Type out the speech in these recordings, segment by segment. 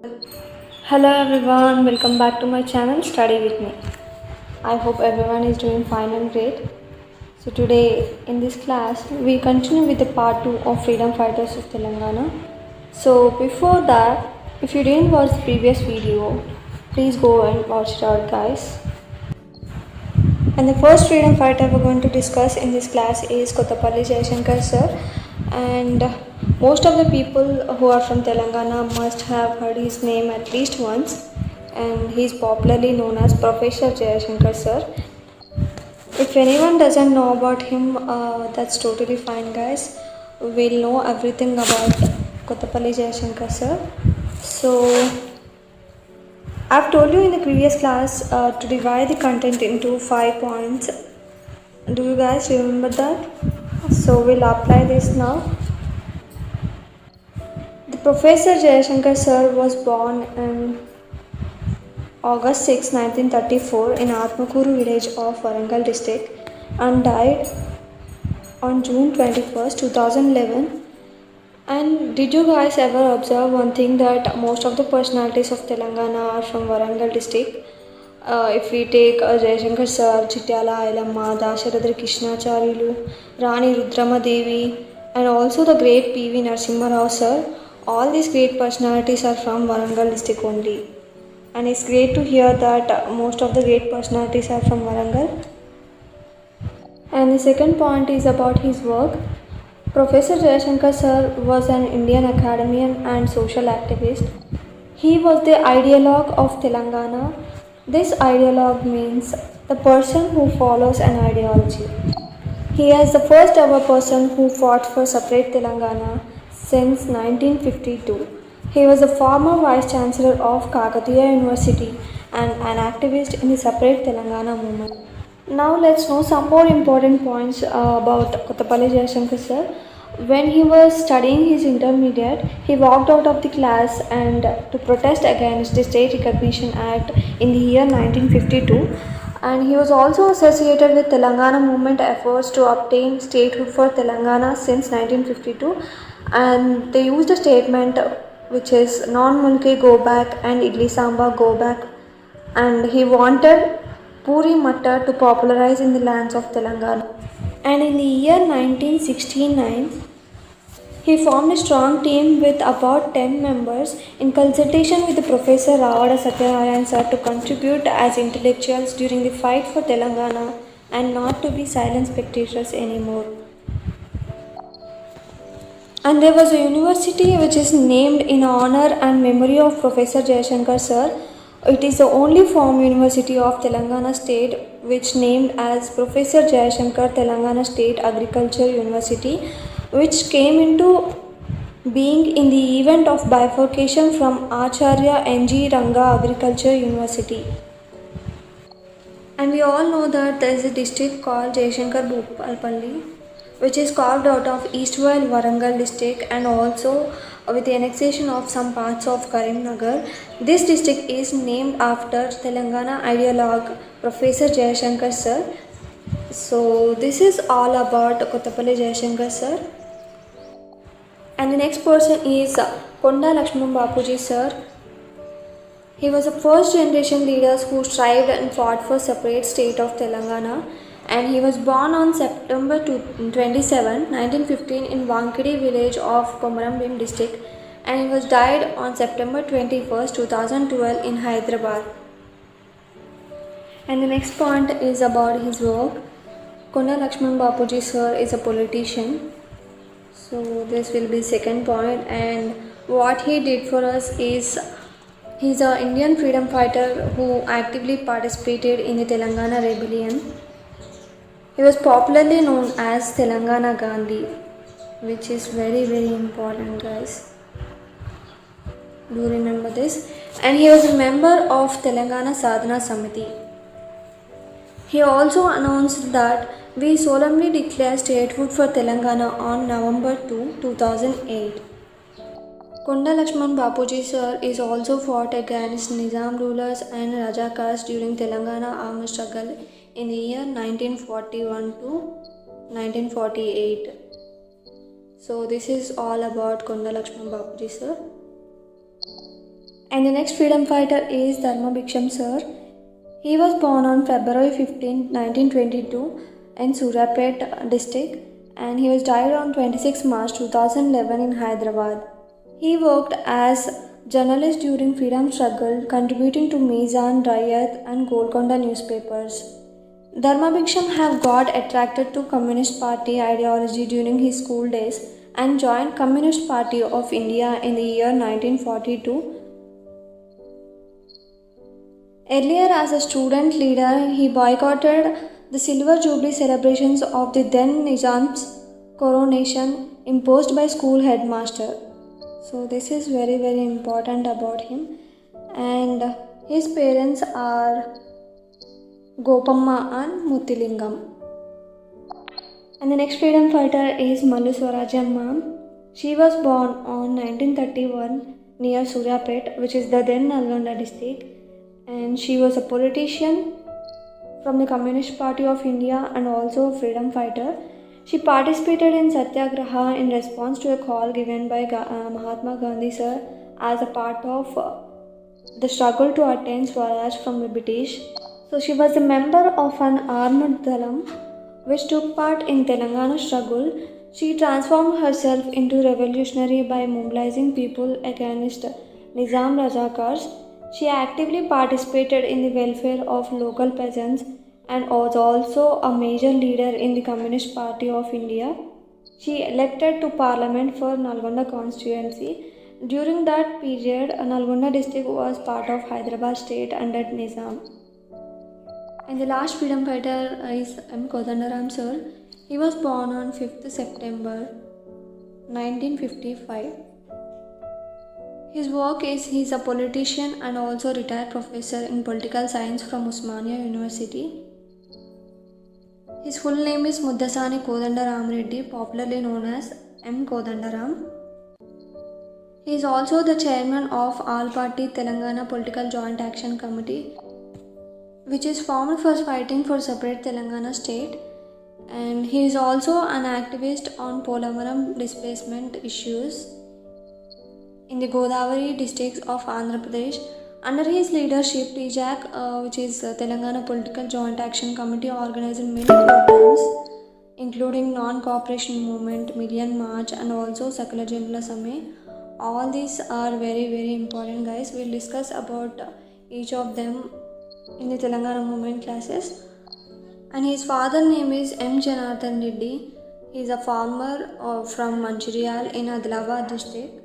Hello everyone, welcome back to my channel Study with me. I hope everyone is doing fine and great. So today in this class we continue with the part 2 of Freedom Fighters of Telangana. So before that, if you didn't watch the previous video, please go and watch it out guys. And the first freedom fighter we're going to discuss in this class is Kottapalli Jayashankar sir. And most of the people who are from Telangana must have heard his name at least once. And he is popularly known as Professor Jayashankar sir. If anyone doesn't know about him, that's totally fine guys. We'll know everything about Kottapalli Jayashankar sir. So I've told you in the previous class to divide the content into 5 points. Do you guys remember that? So we'll apply this now. The Professor Jayashankar sir was born in August 6, 1934 in Atmakuru village of Warangal district and died on June 21st, 2011. And did you guys ever observe one thing that most of the personalities of Telangana are from Warangal district? If we take Jayashankar sir, Chityala Ailamma, Dasharatha Krishnacharyalu, Rani Rudrama Devi, and also the great P.V. Narasimha Rao sir, all these great personalities are from Warangal district only. And it's great to hear that most of the great personalities are from Warangal. And the second point is about his work. Professor Jayashankar sir was an Indian academician and social activist. He was the ideologue of Telangana. This ideologue means the person who follows an ideology. He is the first ever person who fought for separate Telangana since 1952. He was a former Vice Chancellor of Kakatiya University and an activist in the separate Telangana movement. Now let's know some more important points about Kottapalli Jayashankar sir. When he was studying his intermediate, he walked out of the class and to protest against the State Recognition Act in the year 1952. And he was also associated with Telangana movement efforts to obtain statehood for Telangana since 1952. And they used a statement which is non-mulke go back and Idli Samba go back. And he wanted Puri Matta to popularize in the lands of Telangana. And in the year 1969, he formed a strong team with about 10 members in consultation with the Professor Ravada Satyanarayan sir to contribute as intellectuals during the fight for Telangana and not to be silent spectators anymore. And there was a university which is named in honor and memory of Professor Jayashankar sir. It is the only form university of Telangana state which named as Professor Jayashankar Telangana State Agriculture University, which came into being in the event of bifurcation from Acharya N.G. Ranga Agriculture University. And we all know that there is a district called Jayashankar Bhupalpalli, which is carved out of Eastwell Warangal district and also with the annexation of some parts of Karimnagar. This district is named after Telangana ideologue Professor Jayashankar sir. So this is all about Kottapalli Jayashankar sir. And the next person is Konda Lakshman Bapuji sir. He was the first generation leader who strived and fought for separate state of Telangana. And he was born on September 27, 1915 in Vankidi village of Komarambim district, and he was died on September 21st, 2012 in Hyderabad. And the next point is about his work. Konda Lakshman Bapuji sir is a politician. So this will be second point, and what he did for us is he's an Indian freedom fighter who actively participated in the Telangana rebellion. He was popularly known as Telangana Gandhi, which is very important guys. Do remember this. And he was a member of Telangana Sadhana Samiti. He also announced that we solemnly declare statehood for Telangana on November 2, 2008. Konda Lakshman Bapuji sir is also fought against Nizam rulers and Rajakars during Telangana armed struggle in the year 1941 to 1948. So this is all about Konda Lakshman Bapuji sir. And the next freedom fighter is Dharma Bhiksham sir. He was born on February 15, 1922 in Surapet district, and he was died on 26 March 2011 in Hyderabad. He worked as journalist during freedom struggle, contributing to Mizan, Rayat and Golconda newspapers. Dharma Bhiksham have got attracted to Communist Party ideology during his school days and joined Communist Party of India in the year 1942. Earlier, as a student leader, he boycotted the Silver Jubilee celebrations of the then Nizam's coronation imposed by school headmaster. So this is very important about him. And his parents are Gopamma and Muthilingam. And the next freedom fighter is Mallu Swarajam ma'am. She was born on 1931 near Suryapet, which is the then Nalgonda district, and she was a politician from the Communist Party of India and also a freedom fighter. She participated in Satyagraha in response to a call given by Mahatma Gandhi sir as a part of the struggle to attain Swaraj from the British. So she was a member of an armed dalam which took part in Telangana struggle. She transformed herself into revolutionary by mobilizing people against Nizam Razakars. She actively participated in the welfare of local peasants and was also a major leader in the Communist Party of India. She elected to Parliament for Nalgonda constituency. During that period, Nalgonda district was part of Hyderabad state under Nizam. And the last freedom fighter is M. Kodandaram sir. He was born on 5th September 1955. His work is he is a politician and also retired professor in political science from Osmania University. His full name is Muddasani Kodandaram Reddy, popularly known as M. Kodandaram. He is also the chairman of All Party Telangana Political Joint Action Committee, which is formed for fighting for separate Telangana state, and he is also an activist on Polavaram displacement issues in the Godavari districts of Andhra Pradesh. Under his leadership, TJAC, which is Telangana Political Joint Action Committee, organized many programs including non-cooperation movement, Million March and also Sakala Janula Same. All these are very important, guys. We'll discuss about each of them in the Telangana movement classes. And his father name is M. Janardhan Reddy. He is a farmer from Mancherial in Adilabad district.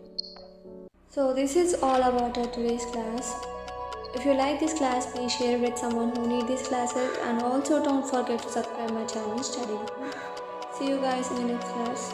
So this is all about today's class. If you like this class, please share with someone who need these classes, and also don't forget to subscribe my channel Study With Me. See you guys in the next class.